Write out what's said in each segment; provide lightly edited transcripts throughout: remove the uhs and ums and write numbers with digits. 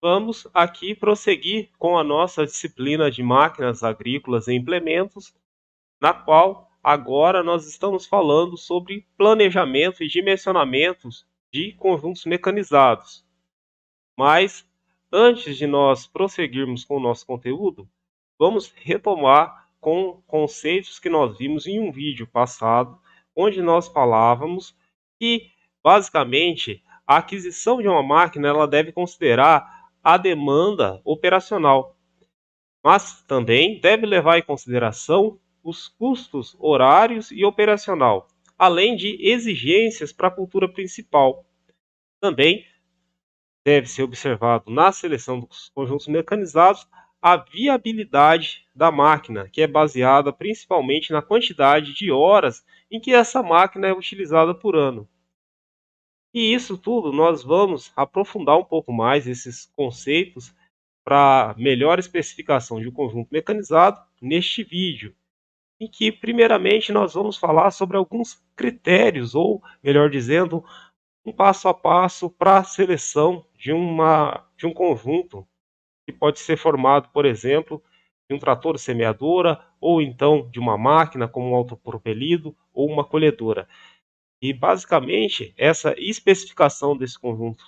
Vamos aqui prosseguir com a nossa disciplina de máquinas agrícolas e implementos, na qual agora nós estamos falando sobre planejamento e dimensionamentos de conjuntos mecanizados. Mas antes de nós prosseguirmos com o nosso conteúdo, vamos retomar com conceitos que nós vimos em um vídeo passado, onde nós falávamos que basicamente a aquisição de uma máquina ela deve considerar a demanda operacional, mas também deve levar em consideração os custos horários e operacional, além de exigências para a cultura principal. Também deve ser observado na seleção dos conjuntos mecanizados a viabilidade da máquina, que é baseada principalmente na quantidade de horas em que essa máquina é utilizada por ano. E isso tudo nós vamos aprofundar um pouco mais esses conceitos para melhor especificação de um conjunto mecanizado neste vídeo, em que primeiramente nós vamos falar sobre alguns critérios, ou melhor dizendo, um passo a passo para a seleção de um conjunto que pode ser formado, por exemplo, de um trator semeadora, ou então de uma máquina como um autopropelido ou uma colhedora. E basicamente essa especificação desse conjunto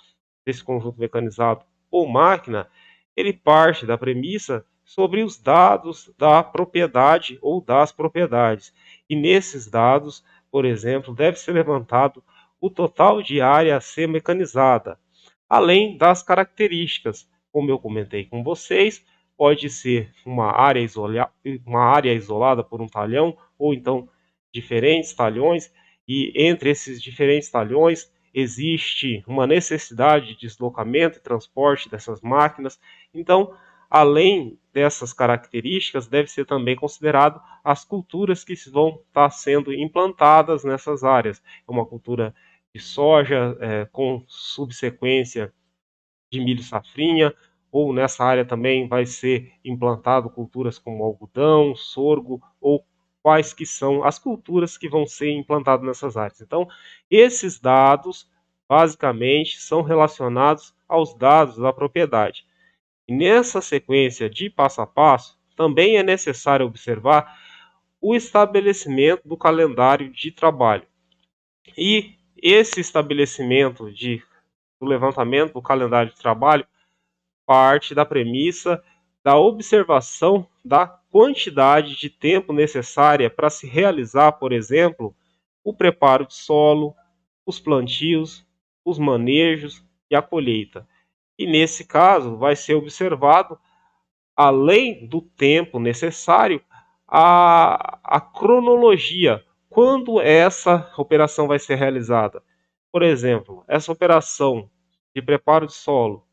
mecanizado ou máquina, ele parte da premissa sobre os dados da propriedade ou das propriedades. E nesses dados, por exemplo, deve ser levantado o total de área a ser mecanizada, além das características. Como eu comentei com vocês, pode ser uma área isolada por um talhão, ou então diferentes talhões, e entre esses diferentes talhões existe uma necessidade de deslocamento e transporte dessas máquinas. Então, além dessas características, deve ser também considerado as culturas que vão estar sendo implantadas nessas áreas. É uma cultura de soja, com subsequência de milho safrinha, ou nessa área também vai ser implantado culturas como algodão, sorgo, ou quais que são as culturas que vão ser implantadas nessas áreas. Então, esses dados basicamente são relacionados aos dados da propriedade. E nessa sequência de passo a passo, também é necessário observar o estabelecimento do calendário de trabalho. E esse estabelecimento do levantamento do calendário de trabalho parte da premissa da observação da quantidade de tempo necessária para se realizar, por exemplo, o preparo de solo, os plantios, os manejos e a colheita. E nesse caso vai ser observado, além do tempo necessário, a cronologia, quando essa operação vai ser realizada. Por exemplo, essa operação de preparo de solo,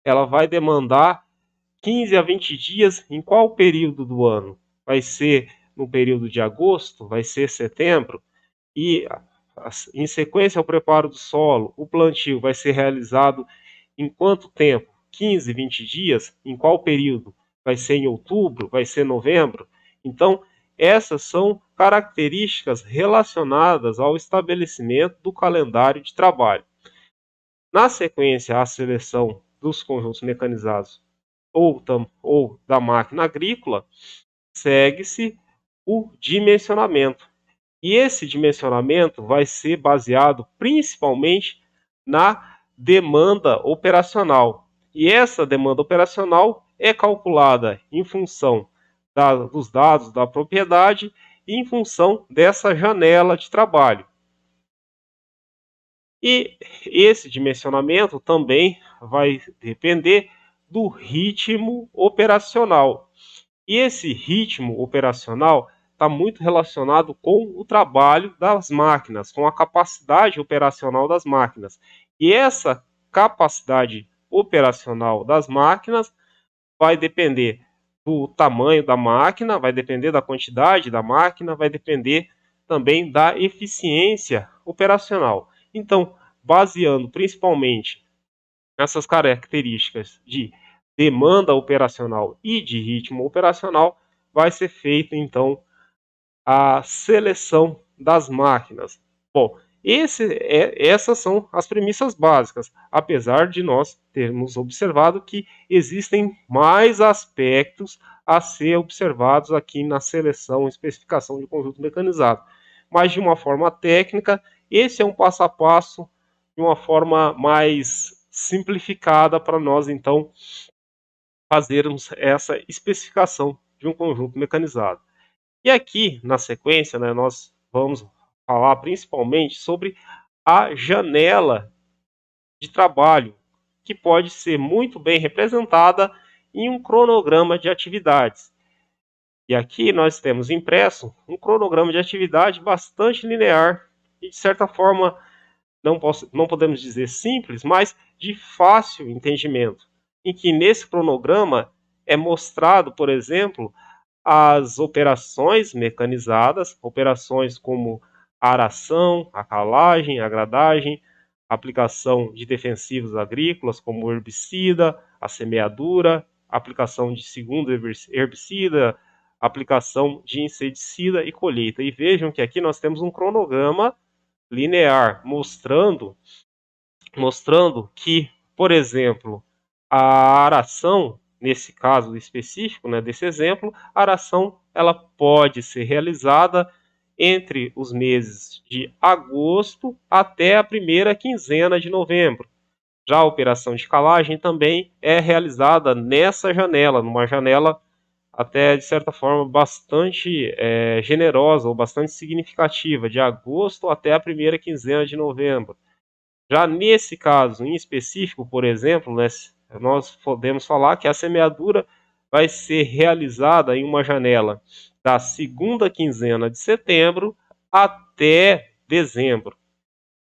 ela vai demandar 15 a 20 dias em qual período do ano? Vai ser no período de agosto? Vai ser setembro? E em sequência ao preparo do solo, o plantio vai ser realizado em quanto tempo? 15, 20 dias? Em qual período? Vai ser em outubro? Vai ser novembro? Então, essas são características relacionadas ao estabelecimento do calendário de trabalho. Na sequência, a seleção dos conjuntos mecanizados ou da máquina agrícola, segue-se o dimensionamento. E esse dimensionamento vai ser baseado principalmente na demanda operacional. E essa demanda operacional é calculada em função dos dados da propriedade e em função dessa janela de trabalho. E esse dimensionamento também vai depender do ritmo operacional. E esse ritmo operacional está muito relacionado com o trabalho das máquinas, com a capacidade operacional das máquinas. E essa capacidade operacional das máquinas vai depender do tamanho da máquina, vai depender da quantidade da máquina, vai depender também da eficiência operacional. Então, baseando principalmente nessas características de demanda operacional e de ritmo operacional, vai ser feita então a seleção das máquinas. Bom, Essas são as premissas básicas, apesar de nós termos observado que existem mais aspectos a ser observados aqui na seleção e especificação de conjunto mecanizado. Mas de uma forma técnica, esse é um passo a passo de uma forma mais simplificada para nós então fazermos essa especificação de um conjunto mecanizado. E aqui, na sequência, né, nós vamos falar principalmente sobre a janela de trabalho, que pode ser muito bem representada em um cronograma de atividades. E aqui nós temos impresso um cronograma de atividade bastante linear e, de certa forma, não podemos dizer simples, mas de fácil entendimento, em que nesse cronograma é mostrado, por exemplo, as operações mecanizadas, operações como a aração, a calagem, a gradagem, a aplicação de defensivos agrícolas como o herbicida, a semeadura, a aplicação de segundo herbicida, a aplicação de inseticida e colheita. E vejam que aqui nós temos um cronograma linear mostrando que, por exemplo, a aração, nesse caso específico, né, desse exemplo, a aração ela pode ser realizada entre os meses de agosto até a primeira quinzena de novembro. Já a operação de calagem também é realizada nessa janela, numa janela até de certa forma bastante generosa ou bastante significativa, de agosto até a primeira quinzena de novembro. Já nesse caso em específico, por exemplo, né, nós podemos falar que a semeadura vai ser realizada em uma janela da segunda quinzena de setembro até dezembro.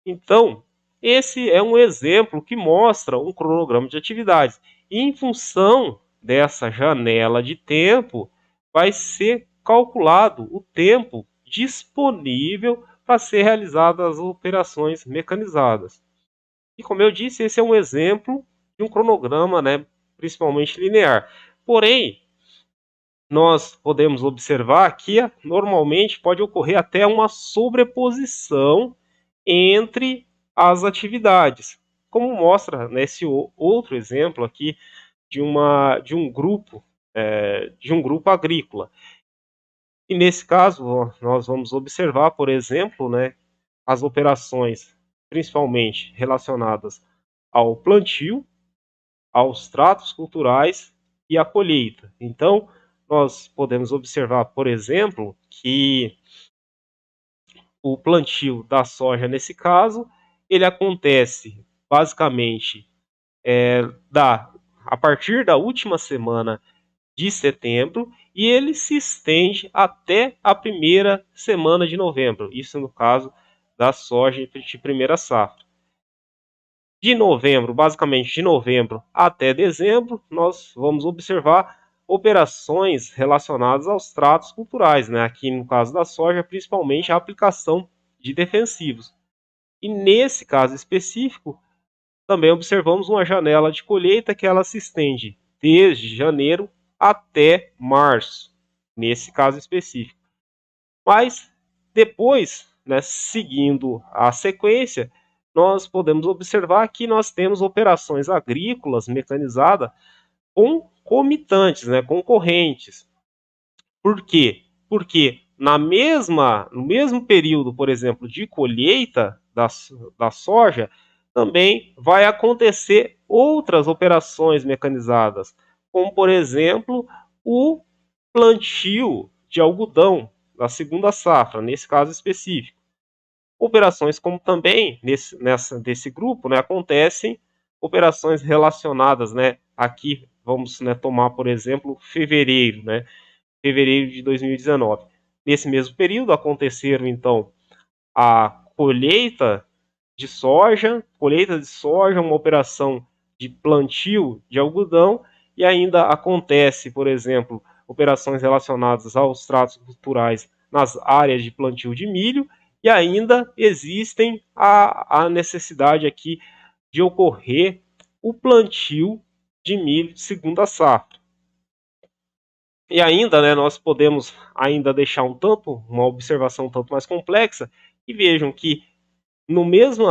Então, esse é um exemplo que mostra um cronograma de atividades. E em função dessa janela de tempo, vai ser calculado o tempo disponível para ser realizadas as operações mecanizadas. E como eu disse, esse é um exemplo de um cronograma, né, principalmente linear. Porém, nós podemos observar que normalmente pode ocorrer até uma sobreposição entre as atividades, como mostra nesse outro exemplo aqui de um grupo agrícola. E nesse caso nós vamos observar, por exemplo, né, as operações principalmente relacionadas ao plantio, aos tratos culturais e à colheita. Então, nós podemos observar, por exemplo, que o plantio da soja, nesse caso, ele acontece basicamente a partir da última semana de setembro e ele se estende até a primeira semana de novembro. Isso no caso da soja de primeira safra. De novembro, basicamente de novembro até dezembro, nós vamos observar operações relacionadas aos tratos culturais, né? Aqui no caso da soja, principalmente a aplicação de defensivos. E nesse caso específico, também observamos uma janela de colheita que ela se estende desde janeiro até março, nesse caso específico. Mas depois, né, seguindo a sequência, nós podemos observar que nós temos operações agrícolas mecanizadas concomitantes, né, concorrentes. Por quê? Porque no mesmo período, por exemplo, de colheita da soja, também vai acontecer outras operações mecanizadas, como por exemplo o plantio de algodão da segunda safra, nesse caso específico. Operações como também desse grupo, né, acontecem operações relacionadas, né, aqui vamos, né, tomar por exemplo fevereiro, né, fevereiro de 2019. Nesse mesmo período aconteceram então a colheita de soja, uma operação de plantio de algodão e ainda acontece, por exemplo, operações relacionadas aos tratos culturais nas áreas de plantio de milho e ainda existem a necessidade aqui de ocorrer o plantio de milho de segunda safra. E ainda, né, nós podemos ainda deixar uma observação um tanto mais complexa e vejam que no mesmo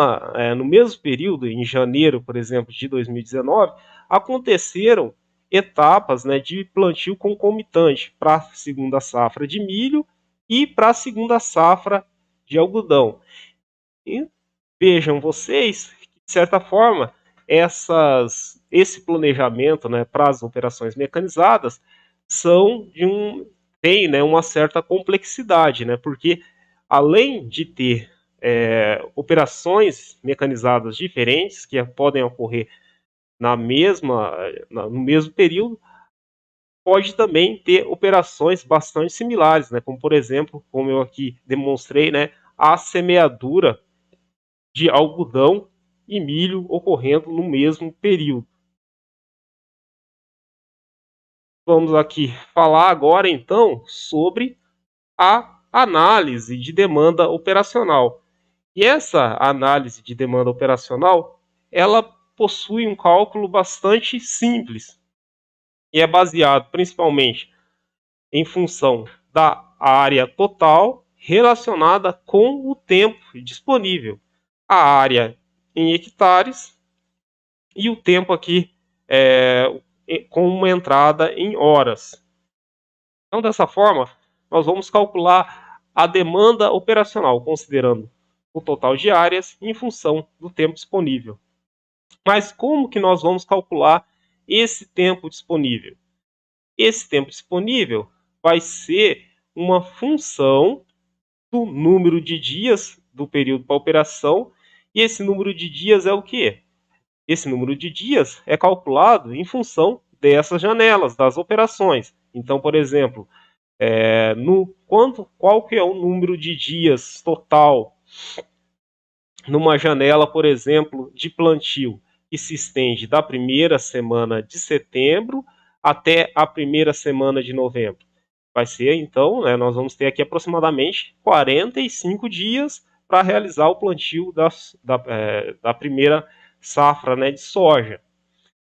período, em janeiro, por exemplo, de 2019, aconteceram etapas, né, de plantio concomitante para a segunda safra de milho e para a segunda safra de algodão. E vejam vocês, de certa forma, esse planejamento, né, para as operações mecanizadas são tem, né, uma certa complexidade, né, porque além de ter operações mecanizadas diferentes que podem ocorrer no mesmo período, pode também ter operações bastante similares, né, como por exemplo, como eu aqui demonstrei, né, a semeadura de algodão e milho ocorrendo no mesmo período. Vamos aqui falar agora então sobre a análise de demanda operacional. E essa análise de demanda operacional, ela possui um cálculo bastante simples e é baseado principalmente em função da área total relacionada com o tempo disponível. A área em hectares e o tempo aqui com uma entrada em horas. Então, dessa forma, nós vamos calcular a demanda operacional, considerando o total de áreas em função do tempo disponível. Mas como que nós vamos calcular esse tempo disponível? Esse tempo disponível vai ser uma função do número de dias do período para operação, e esse número de dias é o quê? Esse número de dias é calculado em função dessas janelas, das operações. Então, por exemplo, qual que é o número de dias total numa janela, por exemplo, de plantio, que se estende da primeira semana de setembro até a primeira semana de novembro? Vai ser, então, né, nós vamos ter aqui aproximadamente 45 dias para realizar o plantio da primeira safra, né, de soja.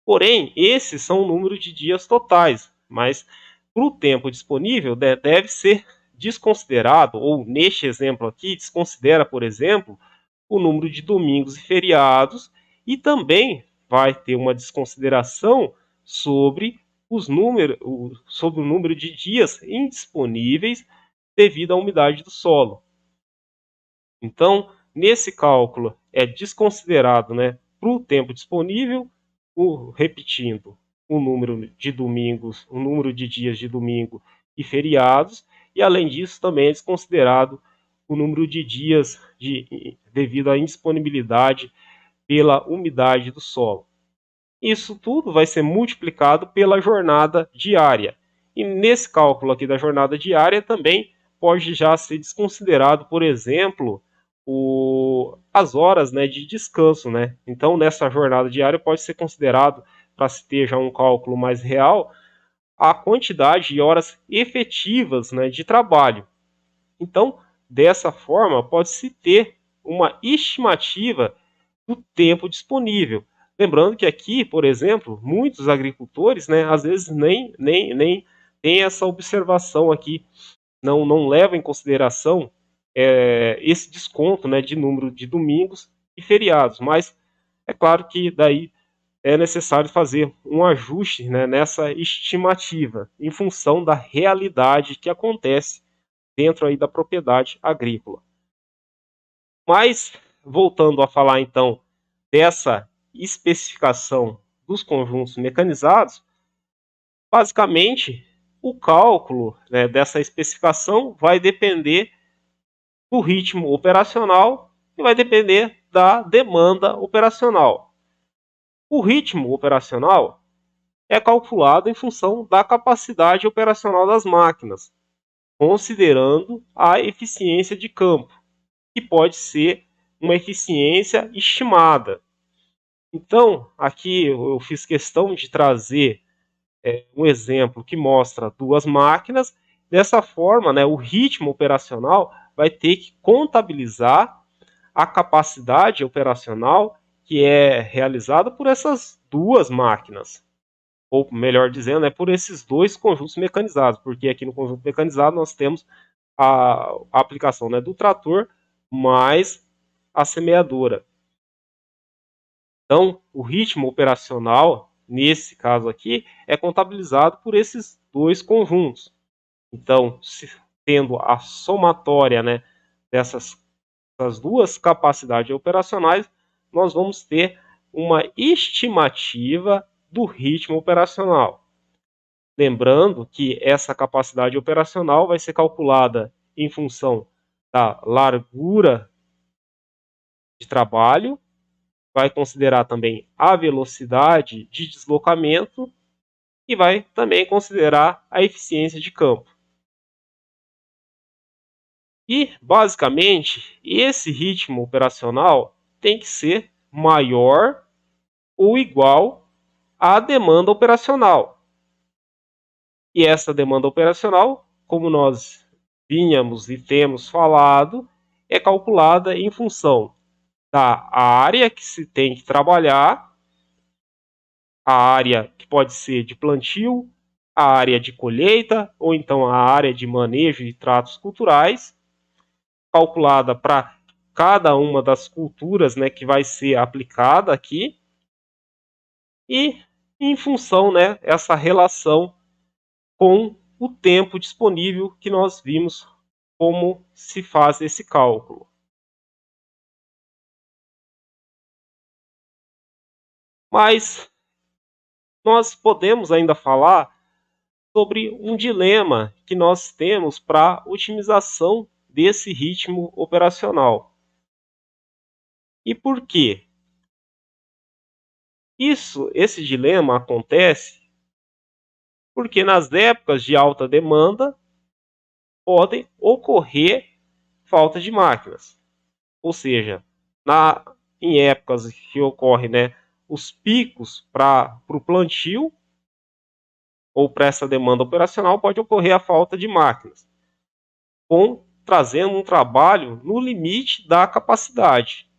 Porém, esses são o número de dias totais, mas para o tempo disponível deve ser desconsiderado, ou neste exemplo aqui, desconsidera, por exemplo, o número de domingos e feriados, e também vai ter uma desconsideração sobre sobre o número de dias indisponíveis devido à umidade do solo. Então, nesse cálculo é desconsiderado, né, para o tempo disponível, repetindo, o número de domingos, o número de dias de domingo e feriados, e além disso também é desconsiderado o número de dias devido à indisponibilidade pela umidade do solo. Isso tudo vai ser multiplicado pela jornada diária. E nesse cálculo aqui da jornada diária também pode já ser desconsiderado, por exemplo, as horas, né, de descanso, né? Então, nessa jornada diária pode ser considerado, para se ter já um cálculo mais real, a quantidade de horas efetivas, né, de trabalho. Então, dessa forma, pode-se ter uma estimativa do tempo disponível. Lembrando que aqui, por exemplo, muitos agricultores, né, às vezes nem tem essa observação aqui, não levam em consideração esse desconto, né, de número de domingos e feriados. Mas é claro que daí é necessário fazer um ajuste, né, nessa estimativa, em função da realidade que acontece dentro aí da propriedade agrícola. Mas, voltando a falar então dessa especificação dos conjuntos mecanizados, basicamente o cálculo, né, dessa especificação vai depender do ritmo operacional e vai depender da demanda operacional. O ritmo operacional é calculado em função da capacidade operacional das máquinas, considerando a eficiência de campo, que pode ser uma eficiência estimada. Então, aqui eu fiz questão de trazer um exemplo que mostra duas máquinas. Dessa forma, né, o ritmo operacional vai ter que contabilizar a capacidade operacional que é realizada por essas duas máquinas. Ou melhor dizendo, por esses dois conjuntos mecanizados, porque aqui no conjunto mecanizado nós temos a aplicação, né, do trator mais a semeadora. Então, o ritmo operacional, nesse caso aqui, é contabilizado por esses dois conjuntos. Então, tendo a somatória, né, dessas duas capacidades operacionais, nós vamos ter uma estimativa do ritmo operacional. Lembrando que essa capacidade operacional vai ser calculada em função da largura de trabalho, vai considerar também a velocidade de deslocamento e vai também considerar a eficiência de campo. E, basicamente, esse ritmo operacional tem que ser maior ou igual à demanda operacional. E essa demanda operacional, como nós vínhamos e temos falado, é calculada em função da área que se tem que trabalhar, a área que pode ser de plantio, a área de colheita, ou então a área de manejo e tratos culturais, calculada para cada uma das culturas, né, que vai ser aplicada aqui, e em função, né, essa relação com o tempo disponível que nós vimos como se faz esse cálculo. Mas nós podemos ainda falar sobre um dilema que nós temos para a otimização desse ritmo operacional. E por quê? Esse dilema acontece porque nas épocas de alta demanda podem ocorrer falta de máquinas. Ou seja, em épocas que ocorrem, né, os picos para o plantio ou para essa demanda operacional, pode ocorrer a falta de máquinas, trazendo um trabalho no limite da capacidade.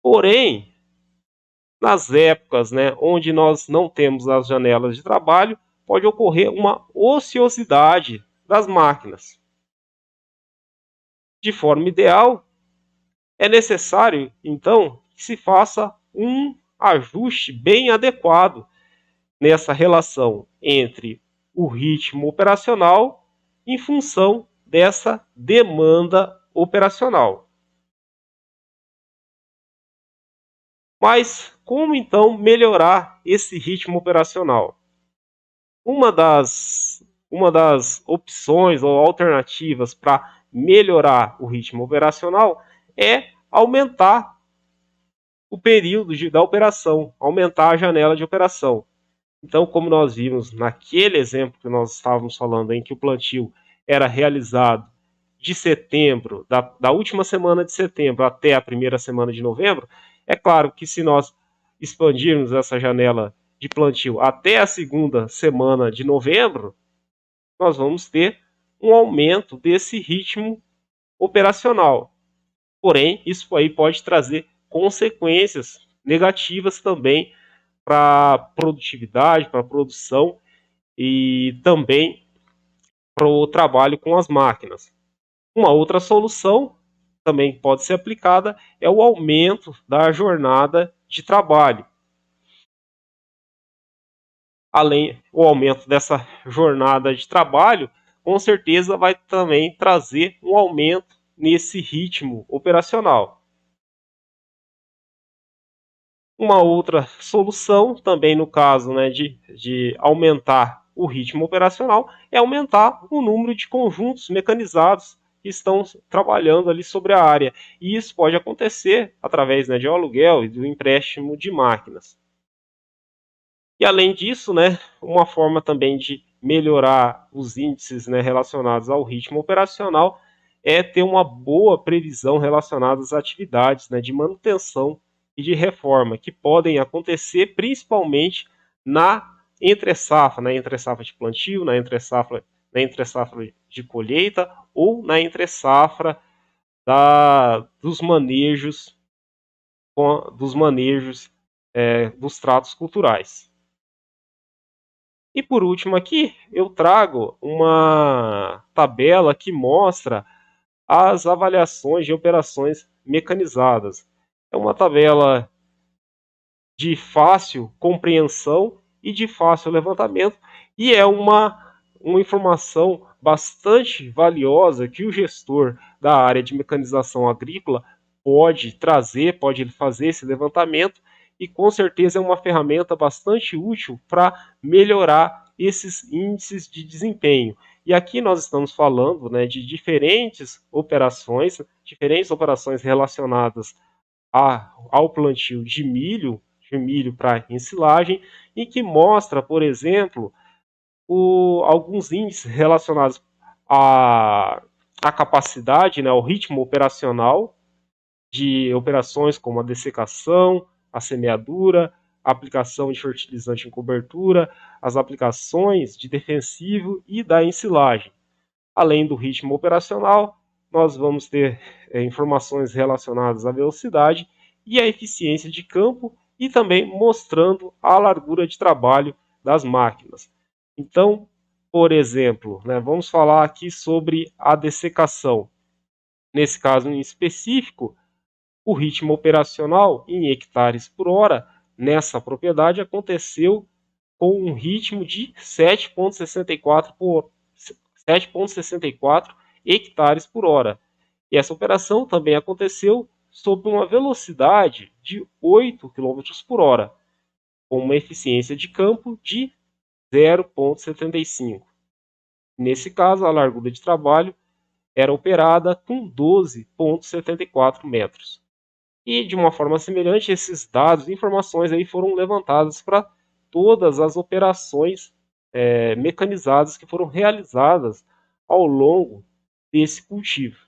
Porém, nas épocas, né, onde nós não temos as janelas de trabalho, pode ocorrer uma ociosidade das máquinas. De forma ideal, é necessário, então, que se faça um ajuste bem adequado nessa relação entre o ritmo operacional em função dessa demanda operacional. Mas como então melhorar esse ritmo operacional? Uma das opções ou alternativas para melhorar o ritmo operacional é aumentar o período da operação, aumentar a janela de operação. Então, como nós vimos naquele exemplo que nós estávamos falando, em que o plantio era realizado de setembro, da última semana de setembro até a primeira semana de novembro, é claro que se nós expandirmos essa janela de plantio até a segunda semana de novembro, nós vamos ter um aumento desse ritmo operacional. Porém, isso aí pode trazer consequências negativas também para a produtividade, para a produção e também para o trabalho com as máquinas. Uma outra solução também pode ser aplicada é o aumento da jornada de trabalho. Além do aumento dessa jornada de trabalho, com certeza vai também trazer um aumento nesse ritmo operacional. Uma outra solução, também no caso, né, de aumentar o ritmo operacional, é aumentar o número de conjuntos mecanizados que estão trabalhando ali sobre a área. E isso pode acontecer através, né, de um aluguel e do empréstimo de máquinas. E além disso, né, uma forma também de melhorar os índices, né, relacionados ao ritmo operacional é ter uma boa previsão relacionada às atividades, né, de manutenção e de reforma, que podem acontecer principalmente na entre-safra, na entre-safra de plantio, na entre-safra de colheita ou na entre-safra dos manejos, dos tratos culturais. E por último aqui, eu trago uma tabela que mostra as avaliações de operações mecanizadas. É uma tabela de fácil compreensão e de fácil levantamento, e é uma informação bastante valiosa que o gestor da área de mecanização agrícola pode trazer, pode fazer esse levantamento, e com certeza é uma ferramenta bastante útil para melhorar esses índices de desempenho. E aqui nós estamos falando, né, de diferentes operações relacionadas ao plantio de milho para ensilagem, e que mostra, por exemplo, alguns índices relacionados à, à capacidade, né, ao ritmo operacional de operações como a dessecação, a semeadura, a aplicação de fertilizante em cobertura, as aplicações de defensivo e da ensilagem. Além do ritmo operacional, nós vamos ter informações relacionadas à velocidade e à eficiência de campo, e também mostrando a largura de trabalho das máquinas. Então, por exemplo, né, vamos falar aqui sobre a dessecação. Nesse caso em específico, o ritmo operacional em hectares por hora nessa propriedade aconteceu com um ritmo de 7,64 hectares por hora. E essa operação também aconteceu sob uma velocidade de 8 quilômetros por hora, com uma eficiência de campo de 0,75. Nesse caso, a largura de trabalho era operada com 12,74 metros. E de uma forma semelhante, esses dados e informações aí foram levantadas para todas as operações mecanizadas que foram realizadas ao longo desse cultivo.